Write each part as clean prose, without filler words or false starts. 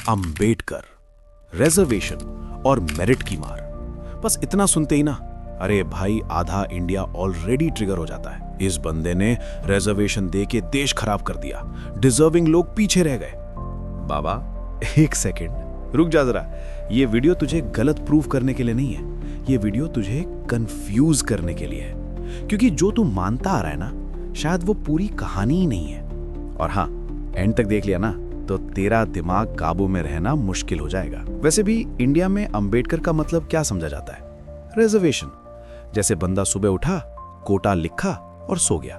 Ambedkar, reservation और merit की मार। बस इतना सुनते ही ना, अरे भाई, आधा इंडिया ऑलरेडी ट्रिगर हो जाता है। इस बंदे ने रिजर्वेशन दे के देश खराब कर दिया, डिजर्विंग लोग पीछे रह गए। बाबा एक सेकंड रुक जा जरा, ये वीडियो तुझे गलत प्रूव करने के लिए नहीं है, ये वीडियो तुझे कंफ्यूज करने के लिए है। क्योंकि जो तू मानता आ रहा है ना, शायद वो पूरी कहानी ही नहीं है। और हाँ, एंड तक देख लिया ना तो तेरा दिमाग काबू में रहना मुश्किल हो जाएगा। वैसे भी इंडिया में अंबेडकर का मतलब क्या समझा जाता है? रिजर्वेशन। जैसे बंदा सुबह उठा, कोटा लिखा और सो गया।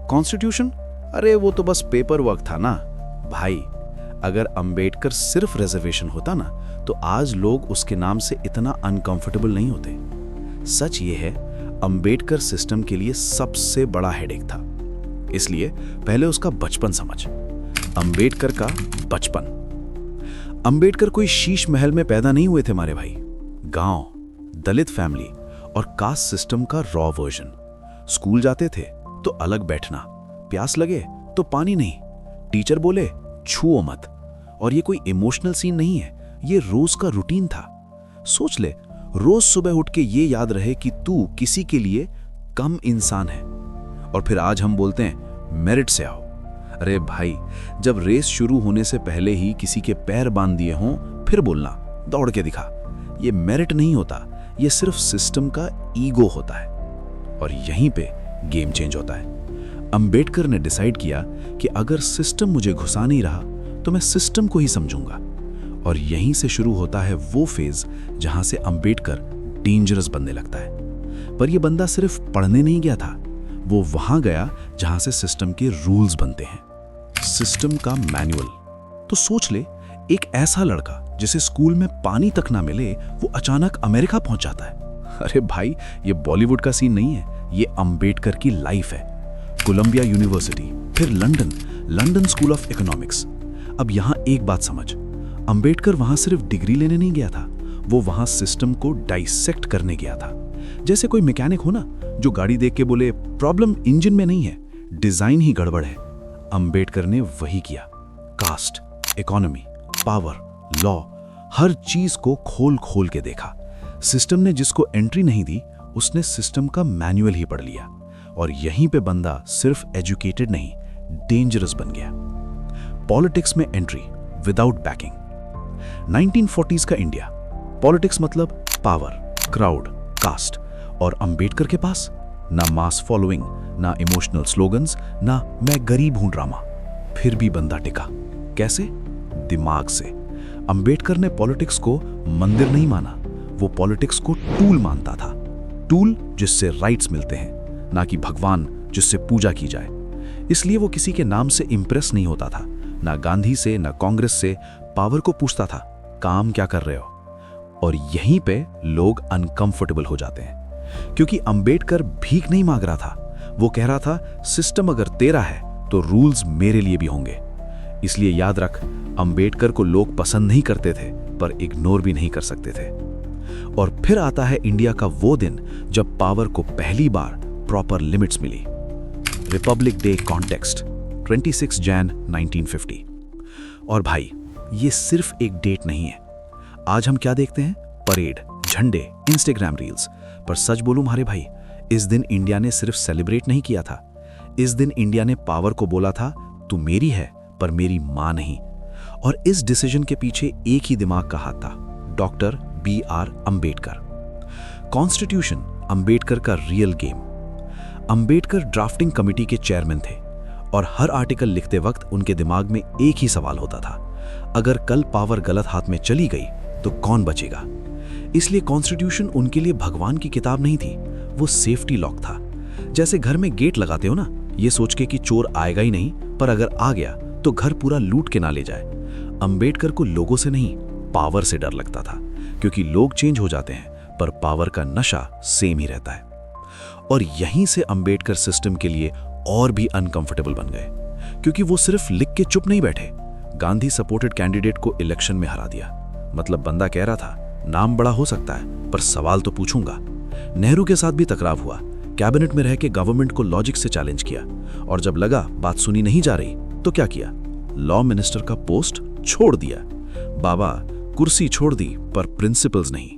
कॉन्स्टिट्यूशन, अरे वो तो बस पेपर वर्क था ना भाई। अगर अंबेडकर सिर्फ रिजर्वेशन होता ना तो आज लोग उसके नाम से इतना अनकंफर्टेबल नहीं होते। सच ये है, अंबेडकर सिस्टम के लिए सबसे बड़ा हेडेक था। इसलिए पहले उसका बचपन समझ। अंबेडकर का बचपन। अंबेडकर कोई शीश महल में पैदा नहीं हुए थे मारे भाई। गांव, दलित फैमिली और कास्ट सिस्टम का रॉ वर्जन। स्कूल जाते थे तो अलग बैठना, प्यास लगे तो पानी नहीं, टीचर बोले छुओ मत। और ये कोई इमोशनल सीन नहीं है, ये रोज का रूटीन था। सोच ले, रोज सुबह उठ के ये याद रहे कि तू किसी के लिए कम इंसान है। और फिर आज हम बोलते हैं मेरिट से आओ। अरे भाई, जब रेस शुरू होने से पहले ही किसी के पैर बांध दिए हों, फिर बोलना दौड़ के दिखा, ये मेरिट नहीं होता, ये सिर्फ सिस्टम का ईगो होता है। और यहीं पे गेम चेंज होता है। अंबेडकर ने डिसाइड किया कि अगर सिस्टम मुझे घुसा नहीं रहा तो मैं सिस्टम को ही समझूंगा। और यहीं से शुरू होता है वो फेज जहां से अंबेडकर डेंजरस बनने लगता है। पर यह बंदा सिर्फ पढ़ने नहीं गया था, वो वहां गया जहां से सिस्टम के रूल्स बनते हैं, सिस्टम का मैनुअल। तो सोच ले, एक ऐसा लड़का जिसे स्कूल में पानी तक ना मिले, वो अचानक अमेरिका पहुंच जाता है। अरे भाई, ये बॉलीवुड का सीन नहीं है, ये अंबेडकर की लाइफ है। कोलंबिया यूनिवर्सिटी, फिर लंदन स्कूल ऑफ इकोनॉमिक्स। अब यहां एक बात समझ, अंबेडकर वहां सिर्फ डिग्री लेने नहीं गया था, वो वहां सिस्टम को डाइसेक्ट करने गया था। जैसे कोई मैकेनिक हो ना, जो गाड़ी देख के बोले प्रॉब्लम इंजन में नहीं है, डिजाइन ही गड़बड़ है। अंबेडकर ने वही किया। कास्ट, इकोनॉमी, पावर, लॉ, हर चीज को खोल खोल के देखा। सिस्टम ने जिसको एंट्री नहीं दी, उसने सिस्टम का मैनुअल ही पढ़ लिया। और यहीं पे बंदा सिर्फ एजुकेटेड नहीं, डेंजरस बन गया। पॉलिटिक्स में एंट्री विदाउट बैकिंग। 1940s का इंडिया, पॉलिटिक्स मतलब पावर, क्राउड, कास्ट। और अंबेडकर के पास ना मास फॉलोइंग, ना इमोशनल स्लोगन्स, ना मैं गरीब हूं ड्रामा। फिर भी बंदा टिका। कैसे? दिमाग से। अंबेडकर ने पॉलिटिक्स को मंदिर नहीं माना, वो पॉलिटिक्स को टूल मानता था। टूल जिससे राइट्स मिलते हैं, ना कि भगवान जिससे पूजा की जाए। इसलिए वो किसी के नाम से इंप्रेस नहीं होता था, ना गांधी से, ना कांग्रेस से। पावर को पूछता था, काम क्या कर रहे हो? और यहीं पे लोग अनकंफर्टेबल हो जाते हैं, क्योंकि अंबेडकर भीख नहीं मांग रहा था, वो कह रहा था सिस्टम अगर तेरा है तो रूल्स मेरे लिए भी होंगे। इसलिए याद रख, अंबेडकर को लोग पसंद नहीं करते थे, पर इग्नोर भी नहीं कर सकते थे। और फिर आता है इंडिया का वो दिन जब पावर को पहली बार प्रॉपर लिमिट्स मिली। Republic Day context, 26 Jan 1950। और भाई, ये सिर्फ एक डेट नहीं है। आज हम क्या देखते हैं? परेड, झंडे, इंस्टाग्राम रील्स। पर सच बोलूं मारे भाई, इस दिन इंडिया ने सिर्फ सेलिब्रेट नहीं किया था, इस दिन इंडिया ने पावर को बोला था तू मेरी है पर मेरी मां नहीं। और इस डिसीजन के पीछे एक ही दिमाग का हाथ था, doctor BR Ambedkar. Constitution, Ambedkar का real game. Ambedkar drafting committee के चेयरमैन थे और हर आर्टिकल लिखते वक्त उनके दिमाग में एक ही सवाल होता था, अगर कल पावर गलत हाथ में चली गई तो कौन बचेगा? इसलिए कॉन्स्टिट्यूशन उनके लिए भगवान की किताब नहीं थी, वो सेफ्टी लॉक था। जैसे घर में गेट लगाते हो ना, ये सोच के कि चोर आएगा ही नहीं, पर अगर आ गया तो घर पूरा लूट के ना ले जाए। अंबेडकर को लोगों से नहीं, पावर से डर लगता था, क्योंकि लोग चेंज हो जाते हैं पर पावर का नशा सेम ही रहता है। और यहीं से अंबेडकर सिस्टम के लिए और भी अनकंफर्टेबल बन गए, क्योंकि वो सिर्फ लिख के चुप नहीं बैठे, गांधी सपोर्टेड कैंडिडेट को इलेक्शन में हरा दिया। मतलब बंदा कह रहा था नाम बड़ा हो सकता है पर सवाल तो पूछूंगा। नेहरू के साथ भी टकराव हुआ, कैबिनेट में रह के गवर्नमेंट को लॉजिक से चैलेंज किया, और जब लगा बात सुनी नहीं जा रही तो क्या किया? लॉ मिनिस्टर का पोस्ट छोड़ दिया। बाबा कुर्सी छोड़ दी पर प्रिंसिपल्स नहीं।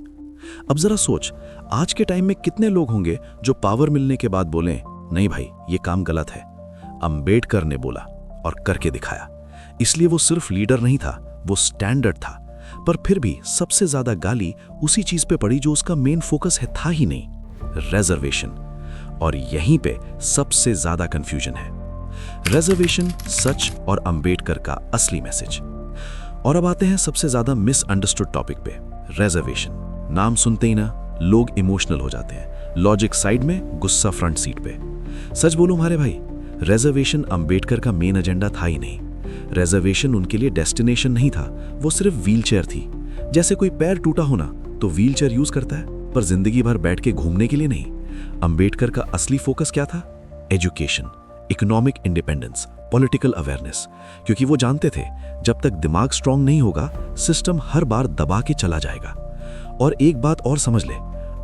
अब जरा सोच, आज के टाइम में कितने लोग होंगे जो पावर मिलने के बाद बोलें नहीं भाई ये काम गलत है। अंबेडकर ने बोला और करके दिखाया, इसलिए वो सिर्फ लीडर नहीं था, वो स्टैंडर्ड था। पर फिर भी सबसे ज्यादा गाली उसी चीज पे पड़ी जो उसका मेन फोकस है था ही नहीं, रिजर्वेशन। और यहीं पे सबसे ज्यादा कंफ्यूजन है। रिजर्वेशन सच और अंबेडकर का असली मैसेज। और अब आते हैं सबसे ज्यादा मिसअंडरस्टूड टॉपिक पे, रिजर्वेशन। नाम सुनते ही ना लोग इमोशनल हो जाते हैं, लॉजिक साइड में, गुस्सा फ्रंट सीट पे। सच बोलूं हमारे भाई, रिजर्वेशन अंबेडकर का मेन एजेंडा था ही नहीं। रिजर्वेशन उनके लिए डेस्टिनेशन नहीं था, वो सिर्फ व्हीलचेयर थी। जैसे कोई पैर टूटा होना तो व्हीलचेयर यूज करता है, पर जिंदगी भर बैठ के घूमने के लिए नहीं। अंबेडकर का असली फोकस क्या था? Education, economic independence, political awareness. क्योंकि वो जानते थे जब तक दिमाग स्ट्रांग नहीं होगा, सिस्टम हर बार दबा के चला जाएगा। और एक बात और समझ ले,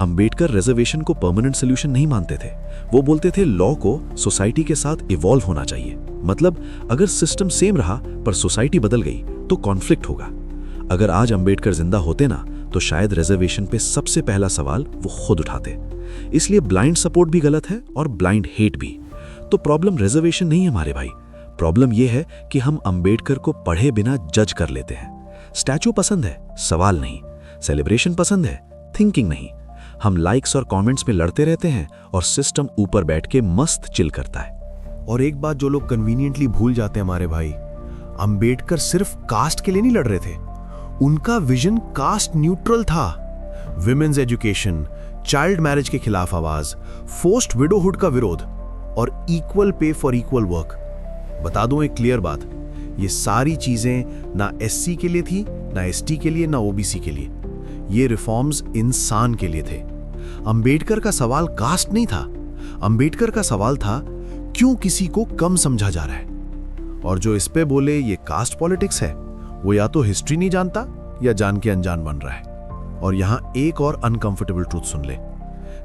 अंबेडकर रिजर्वेशन को परमानेंट सोल्यूशन नहीं मानते थे। वो बोलते थे लॉ को सोसाइटी के साथ इवॉल्व होना चाहिए। मतलब अगर सिस्टम सेम रहा पर सोसाइटी बदल गई तो कॉन्फ्लिक्ट होगा। अगर आज अंबेडकर जिंदा होते ना तो शायद रिजर्वेशन पे सबसे पहला सवाल वो खुद उठाते। इसलिए ब्लाइंड सपोर्ट भी गलत है और ब्लाइंड हेट भी। तो प्रॉब्लम रिजर्वेशन नहीं है हमारे भाई, प्रॉब्लम यह है कि हम अंबेडकर को पढ़े बिना जज कर लेते हैं। स्टैचू पसंद है, सवाल नहीं। सेलिब्रेशन पसंद है, थिंकिंग नहीं। हम लाइक्स और कमेंट्स में लड़ते रहते हैं और सिस्टम ऊपर बैठ के मस्त चिल करता है। और एक बात जो लोग कन्वीनियंटली भूल जाते हैं हमारे भाई, अंबेडकर सिर्फ कास्ट के लिए नहीं लड़ रहे थे, उनका विजन कास्ट न्यूट्रल था। विमेन्स एजुकेशन, चाइल्ड मैरिज के खिलाफ आवाज, फोर्स्ड विडोहुड का विरोध और equal pay for equal work. बता दूं एक क्लियर बात, ये सारी चीजें ना एससी के लिए थी, ना एसटी के लिए, ना ओबीसी के लिए। ये रिफॉर्म्स इंसान के लिए थे। अंबेडकर का सवाल कास्ट नहीं था, अंबेडकर का सवाल था क्यों किसी को कम समझा जा रहा है। और जो इस पे बोले ये कास्ट पॉलिटिक्स है, वो या तो हिस्ट्री नहीं जानता या जान के अनजान बन रहा है। और यहां एक और अनकंफर्टेबल ट्रूथ सुन ले,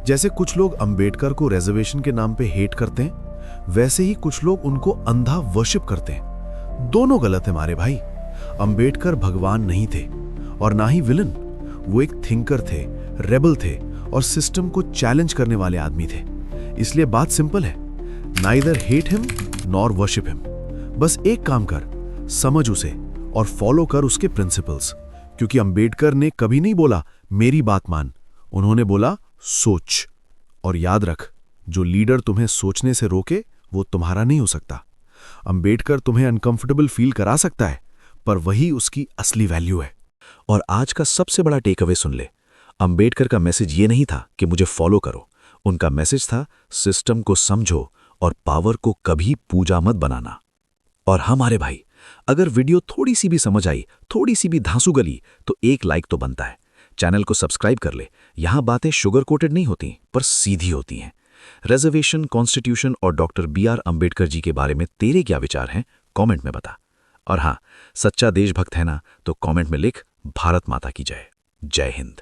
जैसे कुछ लोग अंबेडकर को रिजर्वेशन के नाम पे हेट करते हैं, वैसे ही कुछ लोग उनको अंधा वर्शिप करते हैं। दोनों गलत है हमारे भाई। अंबेडकर भगवान नहीं थे और ना ही विलन। वो एक थिंकर थे, रेबल थे और सिस्टम को चैलेंज करने वाले आदमी थे। इसलिए बात सिंपल है, neither hate him nor worship him. बस एक काम कर, समझ उसे और फॉलो कर उसके प्रिंसिपल्स। क्योंकि अंबेडकर ने कभी नहीं बोला मेरी बात मान, उन्होंने बोला सोच। और याद रख, जो लीडर तुम्हें सोचने से रोके वो तुम्हारा नहीं हो सकता। अंबेडकर तुम्हें अनकंफर्टेबल फील करा सकता है, पर वही उसकी असली वैल्यू है। और आज का सबसे बड़ा टेक अवे सुन ले, अंबेडकर का मैसेज ये नहीं था कि मुझे फॉलो करो, उनका मैसेज था सिस्टम को समझो और पावर को कभी पूजा मत बनाना। और हमारे भाई, अगर वीडियो थोड़ी सी भी समझ आई, थोड़ी सी भी धांसू गली, तो एक लाइक तो बनता है। चैनल को सब्सक्राइब कर ले। यहां बातें शुगर कोटेड नहीं होती, पर सीधी होती हैं। रिजर्वेशन, कॉन्स्टिट्यूशन और डॉक्टर BR अंबेडकर जी के बारे में तेरे क्या विचार हैं, कमेंट में बता। और हां, सच्चा देशभक्त है ना तो कमेंट में लिख भारत माता की जय। जय हिंद।